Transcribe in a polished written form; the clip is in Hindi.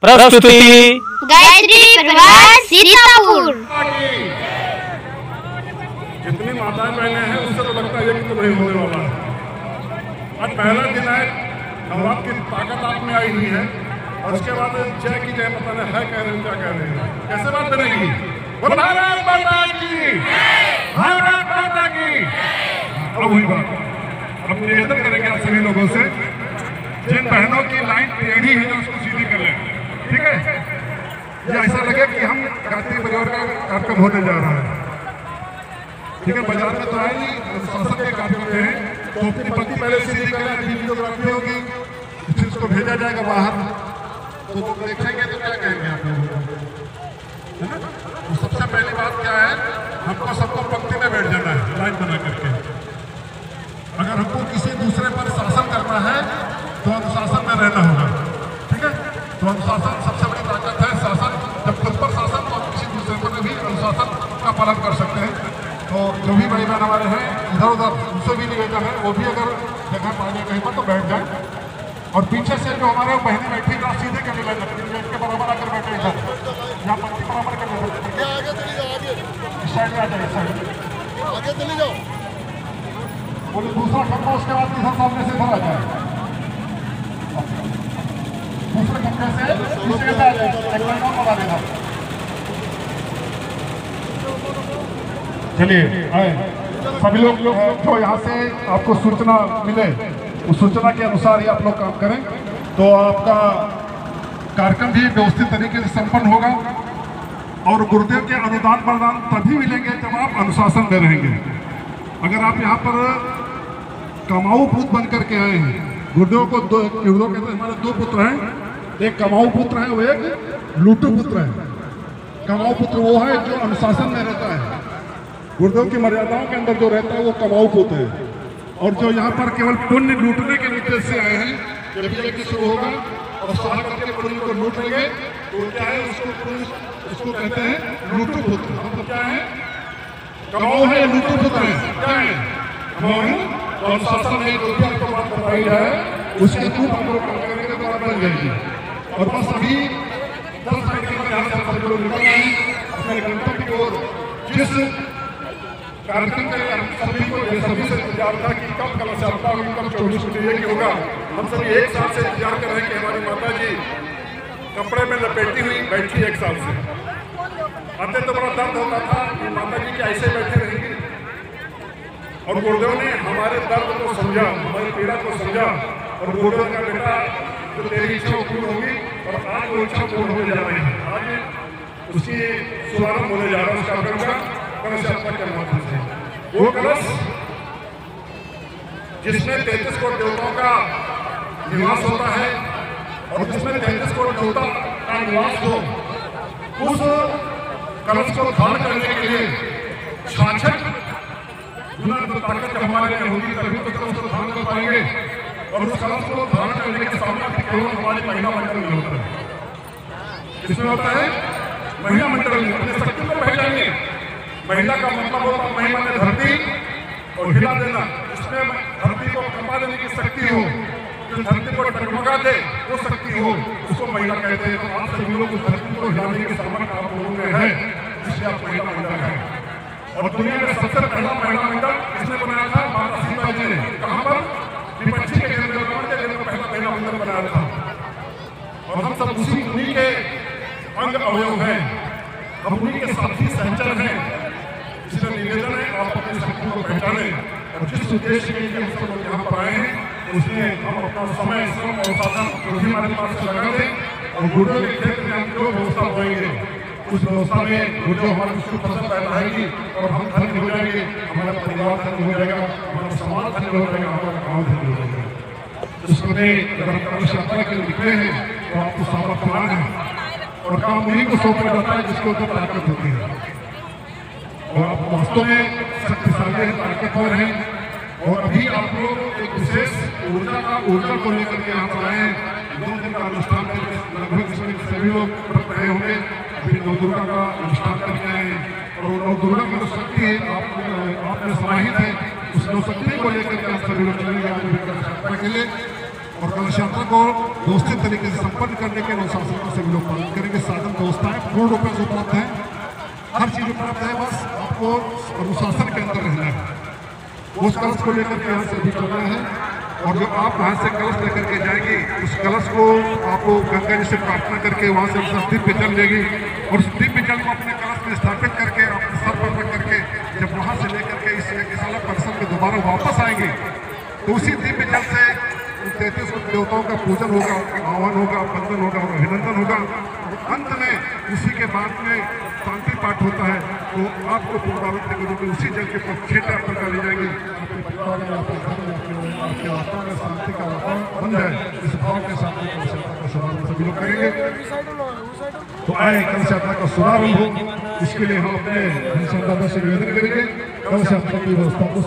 प्रस्तुति गायत्री परिवार सीतापुर। जितनी माताएं बहनें हैं उससे तो लगता है कि तो नहीं होने वाला है। आज पहला दिन है, नवरात्र की ताकत आप में आई हुई है और उसके बाद जय की जय पता नहीं है कह रहे हैं क्या कह रहे हैं, कैसे बात बनेगी? भारत माता की, भारत माता की। अब वही बात अब निवेदन करेंगे आप सभी लोगों से, जिन बहनों की लाइन टेढ़ी है उसको सीधी कर लें, ठीक है? ये ऐसा लगे कि हम गायत्री परिवार का कार्यक्रम होने जा रहा है, ठीक है? बाजार में तो है नहीं, शासन के कार्यक्रम हैं तो अपनी पत्ती पहले सीधी करें, वीडियोग्राफी होगी, फिर उसको भेजा जाएगा बाहर, तो देखेंगे तो क्या कहेंगे आप लोग, है ना? तो सबसे पहली बात क्या है, हमको सबको पंक्ति में बैठ जाना है लाइन बना करके। अगर हमको किसी दूसरे पर शासन करना है तो अनुशासन में रहना होगा, ठीक है? तो अनुशासन सबसे बड़ी ताकत है। शासन जब खुद पर शासन तो किसी दूसरे पर भी अनुशासन का पालन कर सकते हैं। तो जो भी भाई बहन हमारे हैं इधर उधर उनसे भी निवेदन है, वो भी अगर जगह पाएंगे कहीं पर तो बैठ जाए। और पीछे से जो हमारे बहनें बैठी है सीधे कर ले, गेट के बराबर आकर बैठे इधर, यहाँ पत्ती बराबर कर ले, इस साइड में आ जाए, इस साइड आगे चले जाओ, बोले दूसरा खंभा उसके बाद इधर सामने से इधर आ जाए, दूसरे खंभे से पीछे आ जाए, एक लाइन और बना देना। चलिए आए सभी लोग जो यहाँ से आपको सूचना मिले उस सूचना के अनुसार ही आप लोग काम करें, तो आपका कार्यक्रम भी व्यवस्थित तरीके से संपन्न होगा। और गुरुदेव के अनुदान प्रदान तभी मिलेंगे जब आप अनुशासन में रहेंगे। अगर आप यहाँ पर कमाऊ पुत्र बन करके आए हैं, गुरुदेव को गुरुदेव कहते हैं हमारे दो पुत्र हैं, एक कमाऊ पुत्र है, वो एक लूटू पुत्र है। कमाऊ पुत्र वो है जो अनुशासन में रहता है, गुरुदेव की मर्यादाओं के अंदर जो रहता है वो कमाऊ पुत्र है। और जो यहाँ पर केवल पुण्य लूटने के उद्देश्य से आए हैं, जब यज्ञ शुरू होगा और साल करके पुण्य को लूट लेंगे तो क्या है, उसको कहते हैं लूटू पुत्र। मतलब क्या है, कमाऊ है, लूटू पुत्र है, क्या है कमाऊ है। तो अनुशासन में जो भी आपको बात बताई जाए उसके अनुरूप हम लोग काम करेंगे तो बात बन जाएगी। और बस अभी 10 मिनट के बाद यहाँ से सभी लोग निकल रहे हैं अपने गंतव्य की ओर। जिस कार्यक्रम के सभी को सभी से इंतजार था कि कब कलश यात्रा होगी, कब 24 की होगा। हम सभी एक साल से इंतजार कर रहे हैं कि हमारी माता जी कपड़े में लपेटी हुई बैठी 1 साल से। आते तो बड़ा दर्द होता था कि माता जी की ऐसे बैठी रहेंगी, और गुरुदेव ने हमारे दर्द को समझा, हमारी पीड़ा को समझा, और गुरुदेव का बेटा जो तेरी इच्छा पूर्ण होगी, और आज वो इच्छा पूर्ण होने जा रही है। आज उसकी शुभारंभ होने जा रहा है उस कार्यक्रम का कलश यात्रा के माध्यम से। वो कलश जिसमें 33 करोड़ देवताओं का निवास होता है, और जिसमें 33 करोड़ देवता का निवास हो, उस कलश को धारण करने के लिए 66 गुना ताकत हमारे में होगी, तभी तो कलश को धारण कर पाएंगे। और उस कलश को धारण करने के सामने केवल हमारे महिला मंडल में होता है। इसमें होता है महिला मंडल में अपने शक्ति को पहचानिए। महिला का मतलब होता है महिमा ने धरती और हिला देना, जिसमें धरती को कंपा देने की शक्ति हो, जो धरती को डगमगा दे वो शक्ति हो, उसको महिला कहते हैं। तो आप सभी लोग उस धरती को हिलाने के सामर्थ्य आप लोगों में है, जिससे आप महिला मंडल है। और दुनिया में सबसे पहला महिला मंडल किसने बनाया था? माता सीता जी ने। कहाँ पर? विपक्षी के जंगल में पहला महिला मंडल बनाया था। और हम सब उन्हीं के अंग अवयव हैं, हम उन्हीं के साथी सहचर हैं। इसलिए निवेदन है आप अपनी शक्ति को पहचाने, और जिस उद्देश्य के लिए हम सब लोग यहाँ पर आए हैं उसमें हम अपना समय, श्रम और साधन जो भी हमारे पास लगा दें। और गुरुदेव के क्षेत्र में हम जो व्यवस्था होएंगे उस व्यवस्था में गुरुदेव हमारे विश्व फसल पहनाएगी, और हम धन्य हो जाएंगे, हमारा परिवार धन्य हो जाएगा, हमारा समाज धन्य हो जाएगा, हमारा गाँव धन्य हो जाएगा। इसमें अगर हम कलश यात्रा के लिए निकले हैं तो आपको सामर्थ्यवान है, और काम उन्हीं को सौंपा जाता है जिसके ऊपर ताकत होती है। और आप वास्तव में शक्तिशाली हैं, ताकतवर हैं। और अभी आप लोग एक विशेष ऊर्जा को लेकर के यहाँ पर आए हैं। 2 दिन का अनुष्ठान करके लगभग इसमें सभी लोग व्रत रहे होंगे। अभी नौ दुर्गा का अनुष्ठान करके आए हैं, और नौ दुर्गा की जो शक्ति है आपने समाहित है, उस नौ शक्ति को लेकर के आप सभी लोग चलेंगे आज के लिए। और कलश यात्रा को व्यवस्थित तरीके से संपन्न करने के अनुशासन को सभी लोग पालन करेंगे। साधन व्यवस्थाएं पूर्ण रूप से उपलब्ध है, हर चीज उपलब्ध है, बस आपको अनुशासन के अंदर रहना है। उस कलश को लेकर के यहाँ से भी चलना है और जो आप वहाँ से कलश लेकर के जाएंगे उस कलश को आपको गंगा जी से प्रार्थना करके वहाँ से दिव्य जल लेगी और उस दिव्य जल को अपने कलश में स्थापित करके अपने सर पर रख करके जब वहाँ से लेकर के इस यज्ञशाला परिसर में दोबारा वापस आएंगे तो उसी दिव्य जल से 33 देवताओं का पूजन होगा, आह्वान होगा, वंदन होगा और अभिनंदन होगा। अंत में उसी के बाद में शांति पाठ होता है तो आपको पुनरावृत्ति के रूप में उसी जल के क्षेत्र पर डाली जाएगी। आपके परिवार में, आपके घर में, आपके आत्मा में शांति का वातावरण बन जाए, इस भाव के साथ का शुभारंभ सभी लोग करेंगे। तो आए कलश यात्रा का शुभारंभ हो, इसके लिए हम अपने दादा से निवेदन करेंगे कलश यात्रा की व्यवस्था को